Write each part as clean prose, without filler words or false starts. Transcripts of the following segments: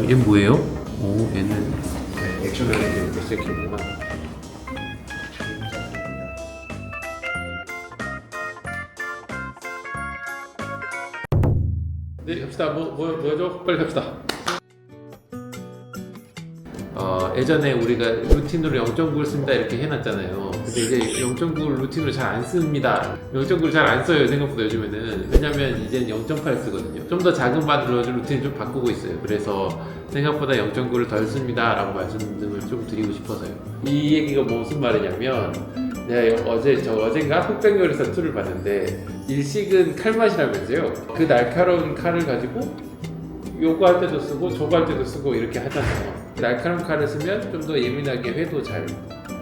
얘는 뭐예요? 오, 얘는 액션 레이팅 SK구나. 네, 갑시다. 뭐죠? 빨리 갑시다. 예전에 우리가 루틴으로 0.9를 씁니다 이렇게 해놨잖아요. 근데 이제 0.9를 루틴으로 잘 안 씁니다. 0.9를 잘 안 써요, 생각보다 요즘에는. 왜냐면 이제는 0.8 쓰거든요. 좀 더 작은 바늘로 루틴을 좀 바꾸고 있어요. 그래서 생각보다 0.9를 덜 씁니다 라고 말씀을 좀 드리고 싶어서요. 이 얘기가 무슨 말이냐면, 내가 어젠가 흑백요리사 2를 봤는데 일식은 칼맛이라면서요. 그 날카로운 칼을 가지고 요거 할 때도 쓰고 저거 할 때도 쓰고 이렇게 하잖아요. 날카로운 칼을 쓰면 좀 더 예민하게 회도 잘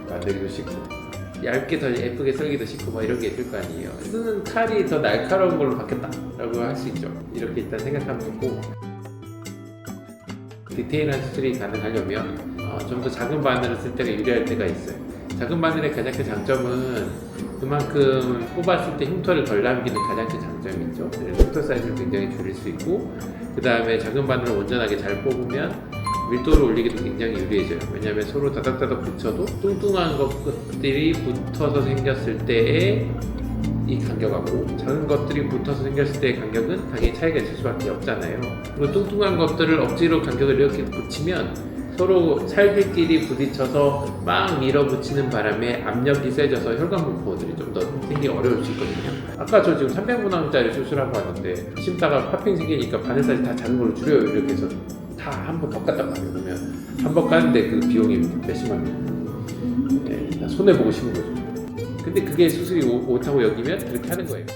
만들기도 쉽고 얇게 더 예쁘게 썰기도 쉽고 뭐 이런 게 있을 거 아니에요. 쓰는 칼이 더 날카로운 걸로 바뀌었다라고 할 수 있죠. 이렇게 일단 생각하면 좋고, 디테일한 수술이 가능하려면 좀 더 작은 바늘을 쓸 때가 유리할 때가 있어요. 작은 바늘의 가장 큰 장점은 그만큼 뽑았을 때 흉터를 덜 남기는 가장 큰 장점이 있죠. 그래서 흉터 사이즈를 굉장히 줄일 수 있고, 그 다음에 작은 바늘을 온전하게 잘 뽑으면 밀도를 올리기도 굉장히 유리해져요. 왜냐하면 서로 다닥다닥 붙여도 뚱뚱한 것들이 붙어서 생겼을 때의 이 간격하고 작은 것들이 붙어서 생겼을 때의 간격은 당연히 차이가 있을 수밖에 없잖아요. 그리고 뚱뚱한 것들을 억지로 간격을 이렇게 붙이면 서로 살들끼리 부딪혀서 막 밀어붙이는 바람에 압력이 세져서 혈관분포들이 좀 더 생기기 어려울 수 있거든요. 아까 저 지금 300mg짜리 수술하고 왔는데 심다가 파핑 생기니까 바늘 사이즈 다 작은 걸로 줄여요. 이렇게 해서 다 한 번 더 깠단 말이에요. 그러면 한 번 까는데 그 비용이 몇십만 원. 네, 손해보고 싶은 거죠. 근데 그게 수술이 옳다고 여기면 그렇게 하는 거예요.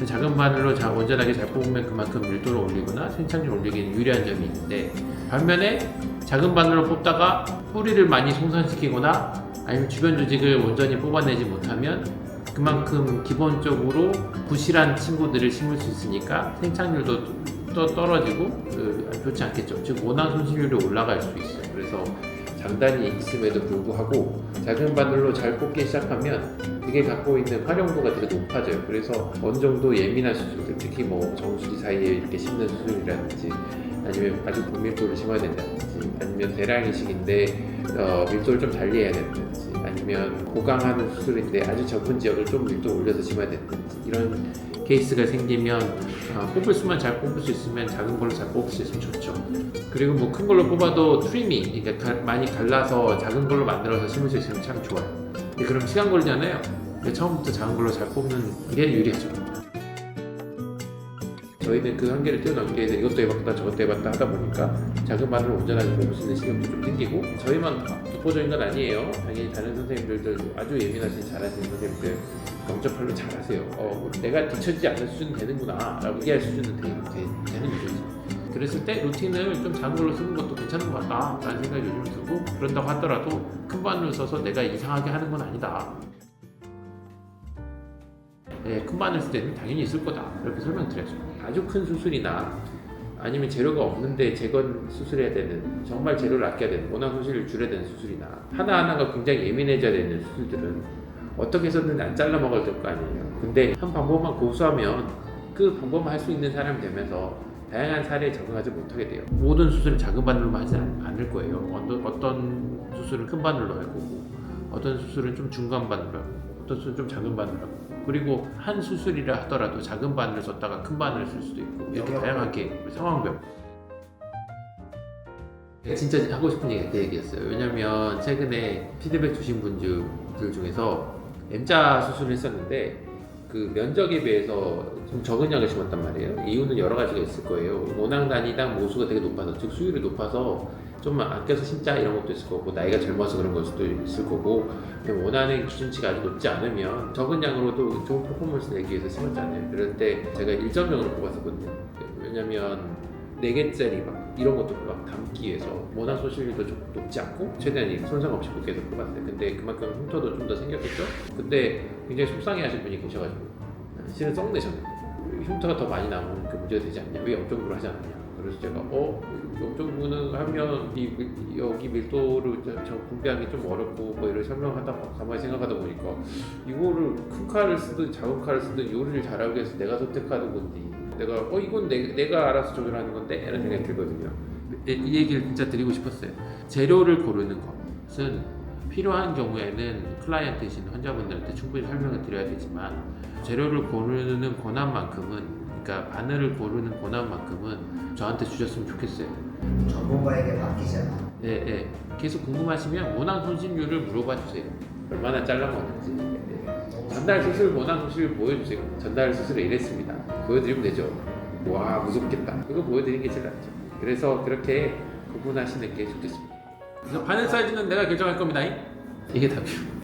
작은 바늘로 온전하게 잘 뽑으면 그만큼 밀도를 올리거나 생착률 올리기에 유리한 점이 있는데, 반면에 작은 바늘로 뽑다가 뿌리를 많이 손상시키거나 아니면 주변 조직을 온전히 뽑아내지 못하면 그만큼 기본적으로 부실한 친구들을 심을 수 있으니까 생착률도 또 떨어지고 좋지 않겠죠. 즉 원한 손실률이 올라갈 수 있어요. 그래서 장단이 있음에도 불구하고 작은 바늘로 잘 뽑기 시작하면 그게 갖고 있는 활용도가 되게 높아져요. 그래서 어느 정도 예민한 수술들, 특히 뭐 정수리 사이에 이렇게 심는 수술이라든지 아니면 아주 고밀도를 심어야 된다든지 아니면 대량이식인데 밀도를 좀 달리해야 된다든지 아니면 고강하는 수술인데 아주 적은 지역을 좀 밀도 올려서 심어야 된다든지 이런 케이스가 생기면 뽑을 수만 잘 뽑을 수 있으면 작은 걸로 잘 뽑을 수 있으면 좋죠. 그리고 뭐 큰 걸로 뽑아도 트리밍, 그러니까 많이 갈라서 작은 걸로 만들어서 심을 수 있으면 참 좋아요. 근데 그럼 시간 걸리잖아요. 근데 처음부터 작은 걸로 잘 뽑는 게 유리하죠. 저희는 그 한계를 뛰어넘기 위해서 이것도 해봤다 저것도 해봤다 하다 보니까 작은 바늘을 온전하게 뽑을 수 있는 시간도 좀 생기고, 저희만 독보적인 건 아니에요. 당연히 다른 선생님들도 아주 예민하신 잘하시는 선생님들 0.8로 잘하세요. 내가 뒤처지지 않는 수준은 되는구나 라고 얘기할 수준은 되는 거죠. 그랬을 때 루틴을 좀 작은 걸로 쓰는 것도 괜찮은 것 같다 라는 생각이 요즘 들고, 그런다고 하더라도 큰 바늘을 써서 내가 이상하게 하는 건 아니다. 네, 큰 바늘 쓸 때는 당연히 있을 거다 이렇게 설명드려야죠. 아주 큰 수술이나 아니면 재료가 없는데 재건 수술해야 되는, 정말 재료를 아껴야 되는, 원한 손실을 줄여야 되는 수술이나 하나하나가 굉장히 예민해져야 되는 수술들은 어떻게 해서든 안 잘라 먹어야 될 거 아니에요. 근데 한 방법만 고수하면 그 방법만 할 수 있는 사람이 되면서 다양한 사례에 적응하지 못하게 돼요. 모든 수술을 작은 바늘로만 하지 않을 거예요. 어떤 수술은 큰 바늘로 할 거고, 어떤 수술은 좀 중간 바늘로 하고, 어떤 수술은 좀 작은 바늘로 하고, 그리고 한 수술이라 하더라도 작은 바늘을 썼다가 큰 바늘을 쓸 수도 있고, 이렇게 다양하게 상황별. 진짜 하고 싶은 얘기가 그 얘기였어요. 왜냐면 최근에 피드백 주신 분들 중에서 M자 수술을 했었는데 그 면적에 비해서 좀 적은 양을 심었단 말이에요. 이유는 여러 가지가 있을 거예요. 원앙 단위당 모수가 되게 높아서, 즉 수율이 높아서 좀 아껴서 심자 이런 것도 있을 거고, 나이가 젊어서 그런 걸 수도 있을 거고, 원하는 기준치가 아주 높지 않으면 적은 양으로도 좋은 퍼포먼스를 내기 위해서 심었잖아요. 그럴 때 제가 1.0으로 뽑았었거든요. 왜냐면 4개짜리 막 이런 것도 막 담기 위해서 원한 소실률도 좀 높지 않고 최대한 손상 없이 뽑기해서 뽑았어요. 근데 그만큼 흉터도 좀 더 생겼겠죠? 근데 굉장히 속상해 하신 분이 계셔가지고 실은 썩내셨는데 흉터가 더 많이 나오면 그 문제가 되지 않냐, 왜 0.9로 하지 않느냐. 그래서 제가 0.9는 하면 여기 밀도를 분배하기 좀 어렵고 뭐 이런 설명하다가 가만히 생각하다 보니까 이거를 큰 칼을 쓰든 작은 칼을 쓰든 요리를 잘하기 위해서 내가 선택하는 건지, 내가 이건 내가 알아서 조절하는 건데 이런 생각이 들거든요. 이 얘기를 진짜 드리고 싶었어요. 재료를 고르는 것은 필요한 경우에는 클라이언트이신 환자분들한테 충분히 설명을 드려야 되지만 재료를 고르는 권한만큼은 그러니까 바늘을 고르는 권한만큼은 저한테 주셨으면 좋겠어요. 전문가에게 맡기잖아. 예. 계속 궁금하시면 모낭 손실률을 물어봐 주세요. 얼마나 잘라먹었는지. 전달 수술 모낭 손실을 보여주세요. 전달 수술을 이랬습니다. 보여드리면 되죠. 와 무섭겠다. 이거 보여드리는 게 제일 낫죠. 그래서 그렇게 구분하시는 게 좋겠습니다. 그래서 바늘 사이즈는 내가 결정할 겁니다. 이게 답이에요.